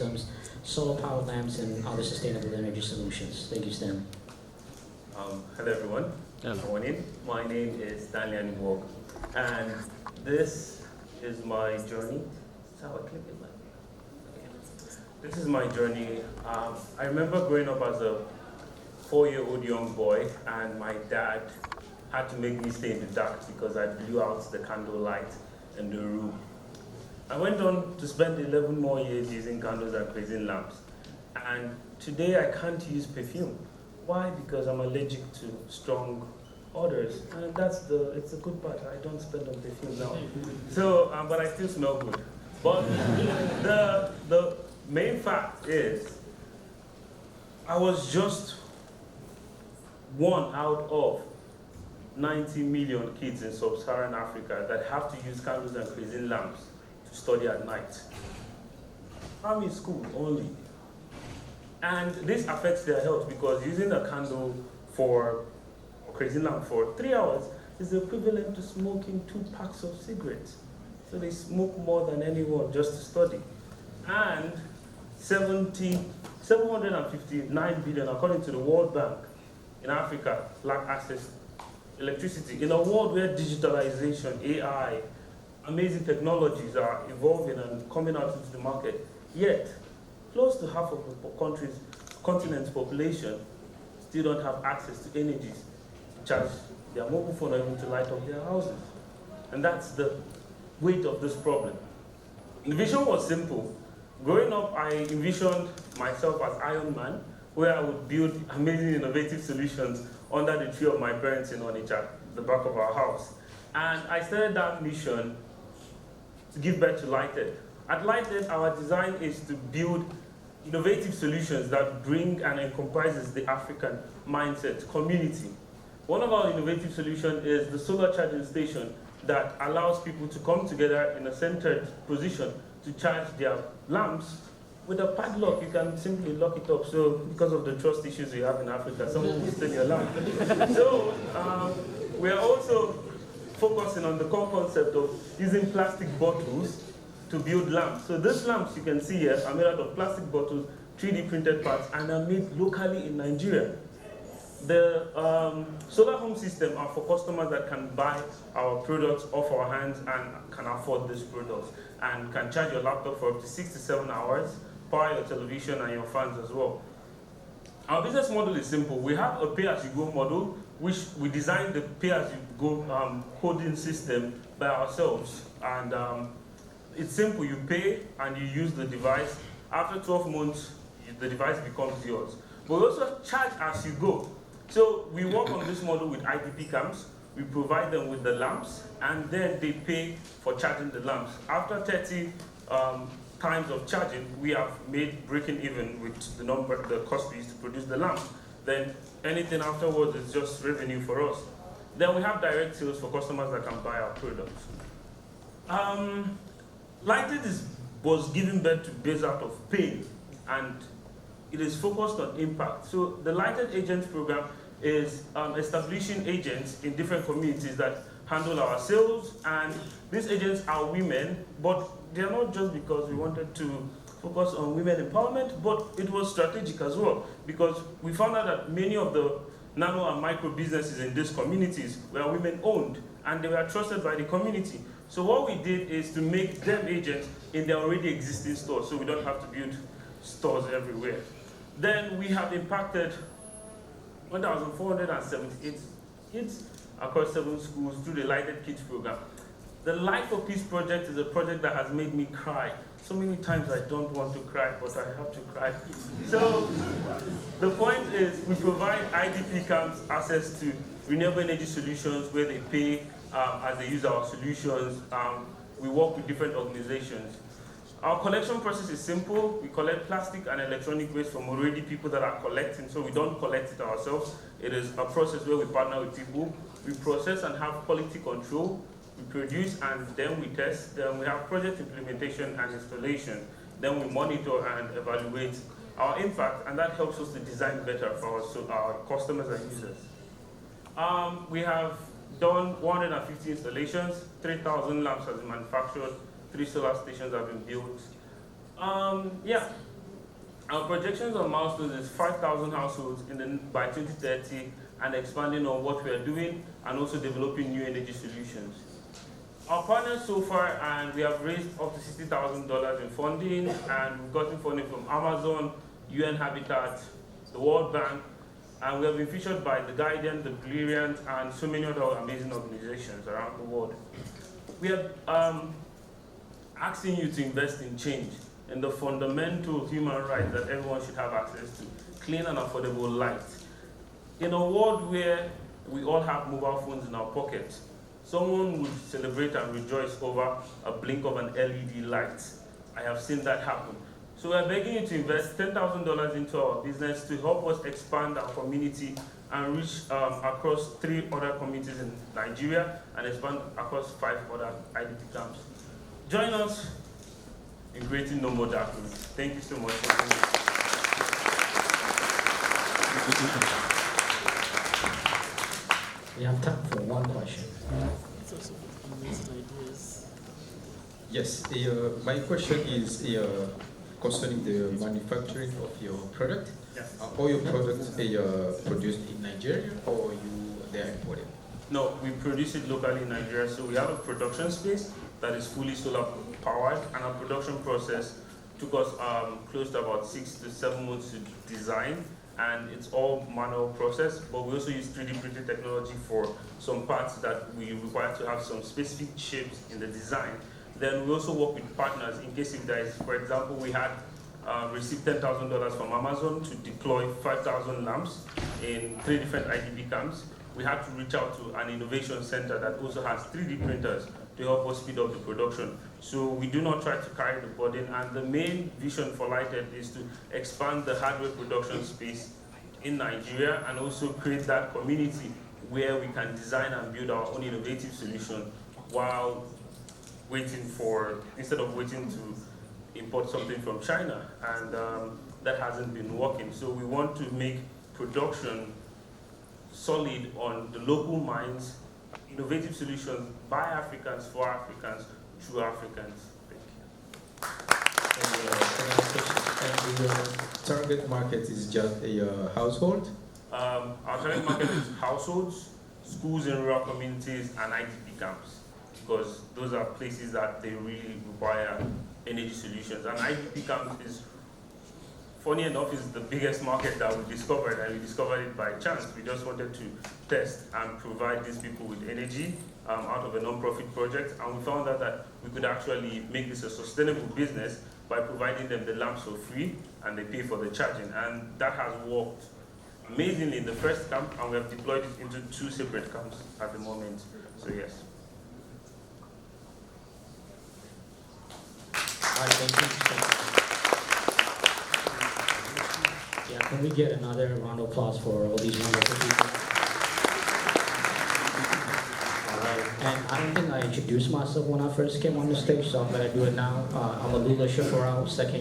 systems, solar-powered lamps, and other sustainable energy solutions. Thank you, Stan. Hello everyone. Hello. Good morning. My name is Stanley Anigbogu, and this is my journey. That's how I click it, man. Okay. This is my journey. I remember growing up as a 4-year-old young boy, and my dad had to make me stay in the dark because I blew out the candle light in the room. I went on to spend 11 more years using candles and kerosene lamps, and today I can't use perfume. Why? Because I'm allergic to strong odors, and it's a good part. I don't spend on perfume now. So, but I still smell good. But the main fact is, I was just one out of 90 million kids in sub-Saharan Africa that have to use candles and kerosene lamps to study at night. I'm in school only. And this affects their health because using a candle for a kerosene lamp for 3 hours is equivalent to smoking 2 packs of cigarettes. So they smoke more than anyone just to study. And 759 billion, according to the World Bank, in Africa lack access to electricity. In a world where digitalization, AI, amazing technologies are evolving and coming out into the market, yet close to half of the continent's population still don't have access to energy to charge their mobile phone or even to light up their houses. And that's the weight of this problem. The vision was simple. Growing up, I envisioned myself as Iron Man, where I would build amazing innovative solutions under the tree of my parents in Onitsha, the back of our house. And I started that mission to give birth to LightEd. At LightEd, our design is to build innovative solutions that bring and encompasses the African mindset community. One of our innovative solutions is the solar charging station that allows people to come together in a centered position to charge their lamps. With a padlock, you can simply lock it up. So because of the trust issues we have in Africa, someone will steal your lamp. So we are also focusing on the core concept of using plastic bottles to build lamps. So these lamps you can see here are made out of plastic bottles, 3D printed parts, and are made locally in Nigeria. The solar home system are for customers that can buy our products off our hands and can afford these products and can charge your laptop for up to 6 to 7 hours, power your television and your fans as well. Our business model is simple. We have a pay-as-you-go model, which we designed the pay-as-you-go coding system by ourselves. And it's simple. You pay and you use the device. After 12 months, the device becomes yours. But we also charge as you go. So we work on this model with IDP camps. We provide them with the lamps, and then they pay for charging the lamps. After 30 times of charging, we have made breaking even with the cost we used to produce the lamp. Then anything afterwards is just revenue for us. Then we have direct sales for customers that can buy our products. LightEd was given birth to based out of pain, and it is focused on impact. So the LightEd Agents program is establishing agents in different communities that handle our sales, and these agents are women, but they're not just because we wanted to focus on women empowerment, but it was strategic as well, because we found out that many of the nano and micro businesses in these communities were women owned, and they were trusted by the community. So what we did is to make them agents in their already existing stores, so we don't have to build stores everywhere. Then we have impacted 1,478 kids across 7 schools through the LightEd Kids program. The Life for Peace project is a project that has made me cry. So many times I don't want to cry, but I have to cry. So the point is we provide IDP camps access to renewable energy solutions where they pay as they use our solutions. We work with different organizations. Our collection process is simple. We collect plastic and electronic waste from already people that are collecting, so we don't collect it ourselves. It is a process where we partner with people. We process and have quality control. We produce and then we test. Then we have project implementation and installation. Then we monitor and evaluate our impact, and that helps us to design better for our customers and users. We have done 150 installations, 3,000 lamps have been manufactured, 3 solar stations have been built. Our projections on milestones is 5,000 households by 2030 and expanding on what we are doing and also developing new energy solutions. Our partners so far, and we have raised up to $60,000 in funding, and we've gotten funding from Amazon, UN Habitat, the World Bank, and we have been featured by The Guardian, The Brilliant, and so many other amazing organizations around the world. We are asking you to invest in change, in the fundamental human right that everyone should have access to, clean and affordable light. In a world where we all have mobile phones in our pockets, someone would celebrate and rejoice over a blink of an LED light. I have seen that happen. So we're begging you to invest $10,000 into our business to help us expand our community and reach across 3 other communities in Nigeria and expand across 5 other IDP camps. Join us in creating no more darkness. Thank you so much. We have time for one question. It's also amazing ideas. Yes, my question is concerning the manufacturing of your product. Yes. All your products produced in Nigeria or they are imported? No, we produce it locally in Nigeria. So we have a production space that is fully solar powered, and our production process took us close to about 6 to 7 months to design, and it's all manual process, but we also use 3D printed technology for some parts that we require to have some specific shapes in the design. Then we also work with partners in case if there is, for example, we had received $10,000 from Amazon to deploy 5,000 lamps in 3 different IDP camps. We had to reach out to an innovation center that also has 3D printers to help us speed up the production. So we do not try to carry the burden, and the main vision for LightEd is to expand the hardware production space in Nigeria and also create that community where we can design and build our own innovative solution while instead of waiting to import something from China, and that hasn't been working. So we want to make production solid on the local minds, innovative solutions by Africans, for Africans, through Africans. Thank you. And the target market is just a household? Our target market is households, schools in rural communities, and IDP camps, because those are places that they really require energy solutions. And IDP camps is, funny enough, is the biggest market that we discovered, and we discovered it by chance. We just wanted to test and provide these people with energy out of a non-profit project, and we found out that we could actually make this a sustainable business by providing them the lamps for free, and they pay for the charging. And that has worked amazingly in the first camp, and we have deployed it into 2 separate camps at the moment. So yes. All right, thank you. Yeah, can we get another round of applause for all these wonderful people? All right, and I don't think I introduced myself when I first came on the stage, so I'm gonna do it now. I'm Alula Shafarao, second